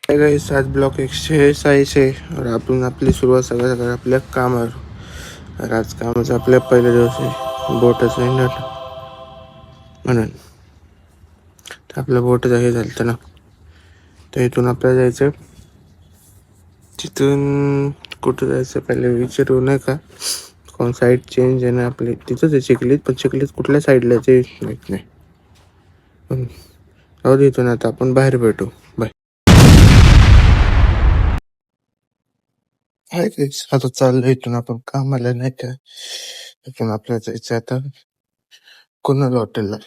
Guys आज block 146 आहे और आपण आपली सुरुवात सगळ्या आपल्या कामावर. और आज कामाचा आपल्या पहिला दिवस आहे. बोटाचं इंडट म्हणून तर आपलं बोट हे झालं ना, तर इथून आपल्याला जायचं. तिथून कुठं जायचं पहिले विचारू नाही का, कोण साईड चेंज आहे ना आपली. तिथंच आहे चिखलीत, पण चिखलीत कुठल्या साईडला ते माहीत नाही. जाऊ दे, इथून आता आपण बाहेर भेटू. बाय. हाय गाईस, आता चाललं इथून आपण कामाला नाही का. इथून आपल्याला जायचं आता कुणाल हॉटेलला.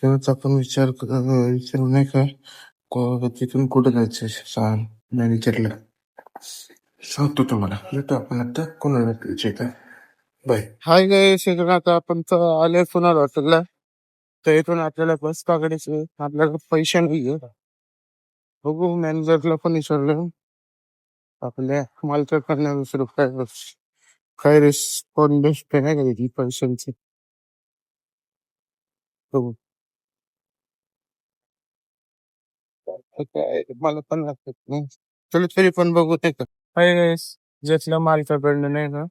तेव्हाच आपण विचारू नाही का, तिथून कुठं जायचं सांग मॅनेजरला. सांगतो तुम्हाला. भेटू आपण आता कुणाल हॉटेलच्या इथं. बाय. हाय गाईस, इथून आता आपण आलोय कुणाल हॉटेलला. तर इथून आपल्याला बस पकडायची. आपल्याला पैसे नाही. बघू, मॅनेजरला पण विचारलं. आपल्या मालकाकडनं ₹20 काय रिस्पॉन्डेंट नाही का त्याची पैशांची. बघू काय मला पण लागतात नाही. चलो तरी पण बघू ते का. हाय गाईस, ज्यातल्या मालकाकडनं नाही का,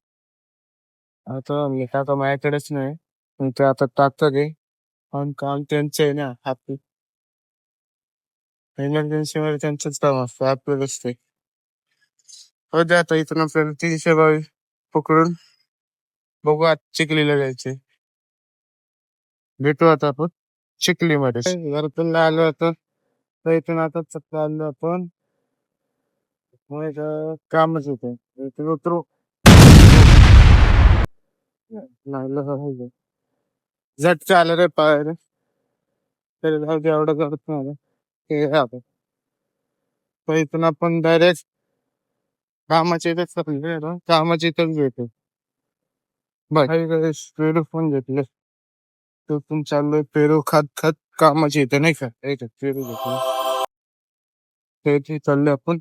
आता मी आता माझ्याकडेच नाही, पण ते आता टाकतात आहे. पण काम त्यांचं आहे ना, आपली इमर्जन्सी मध्ये त्यांचंच काम असतं, आपल्यालाच ते. हो द्या, आता इथून आपल्याला 322 पकडून बघू आज चिखलीला जायचे. भेटू आता आपण चिखलीमध्ये. घरातून आलो आता, तर इथून आता चक्क आलो आपण. मग कामच होतं इथून उतरू. नाही झट आलं रे पाय. तरी जाऊ दे, एवढं करत नाही हे आपण. तर इथून आपण डायरेक्ट कामाच्या इथेच कामाच्या इथेच भेटू. बाय. पेरू पण घेतले. तिथून चाललोय पेरू खात खात कामाच्या इथे नाही का, पेरू घेतलं. ते चाललोय आपण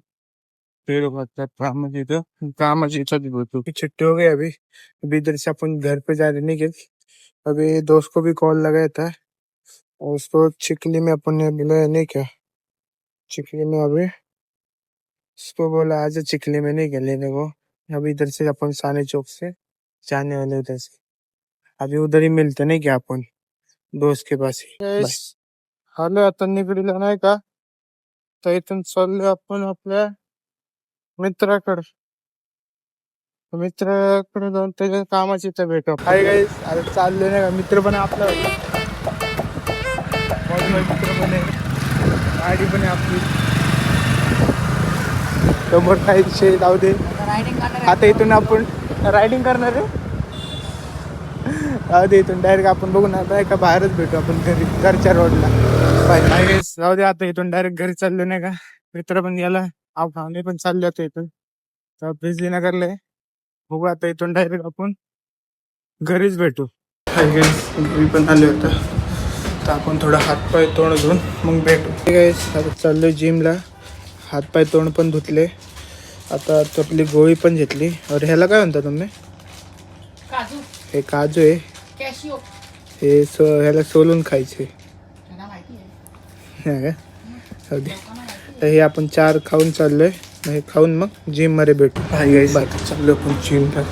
पेरू खात खात कामाच्या इथं. कामाच्या इथं भेटू. छुट्टी हो गई अभी. अभी इधर से अपन घर पे जा रहे नहीं के. अभी दोस्त को भी कॉल लगाया था और उसको चिखली में अपन ने बुलाया नहीं क्या. चिखली में अभी उसको बोला आज चिखली में नहीं क्या लेने को. अभी इधर से अपन साने चौक से जाने वाले उधर से. अभी उधर ही मिलते नहीं क्या अपन दोस्त के पास ही. आलो आता निगडीला नाही का. तर इथून चाललो आपण आपल्या मित्राकडे. जाऊन त्याच्या कामाची इथं भेटू. हाय गाईस, आता चाललोय नाही का, मित्र पण आपला मित्र पण आहे, गाडी पण आहे आपली. समोर काही विषय जाऊ दे. आता इथून आपण रायडिंग करणार आहे. जाऊ दे, इथून डायरेक्ट आपण बघू ना का बाहेरच भेटू आपण घरी, घरच्या रोडला. बाय गाईस, जाऊ दे, आता इथून डायरेक्ट घरी चाललो नाही का. मित्र पण गेला, आम्ही पण चाललो होतो इथून. तर बिजली नगरला आहे. बघू आता इथून डायरेक्ट आपण घरीच भेटू. हाय गाईस, मी पण आले होता, तर आपण थोडा हातपाय तोंड धुवून मग भेटू. गाईस, आता चाललोय जिमला. हातपाय तोंड पण धुतले. आता आपली गोळी पण घेतली. और ह्याला काय म्हणता तुम्ही? काजू. हे काजू आहे. कॅशियो. हे ह्याला सोलून खायचे. माहिती आहे. तर हे आपण 4 खाऊन चाललोय. हे खाऊन मग जिम मध्ये भेटू. हाय गाईस, आता चाललो आपण जिमला.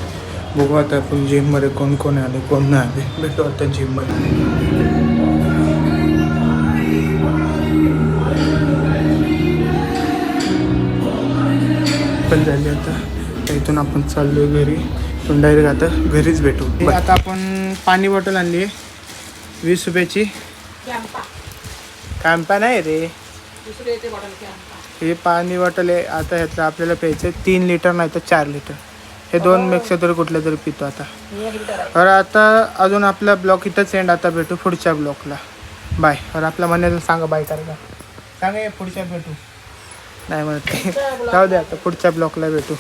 बघू आता आपण जिम मध्ये कोण कोण आले कोण नाही आले. भेटू आता जिम मध्ये. पण झाली आता. इथून आपण चाललोय घरी. पण डायरेक्ट आता घरीच भेटू. आता आपण पाणी बॉटल आणली 20 रुपयाची. कॅम्पा नाही रे, हे पाणी बॉटल आहे. आता ह्यातलं आपल्याला प्यायचं 3 लिटर नाही तर 4 लिटर. हे 2 मिक्स तरी कुठलं तरी पितो आता. और आता अजून आपला ब्लॉक इथंच एंड. आता भेटू पुढच्या ब्लॉकला. बाय. और आपल्या म्हणण्याला सांगा बाय करायला. सांगा पुढच्या भेटू नाही म्हणत. जाऊ दे, आता पुढच्या ब्लॉकला भेटू.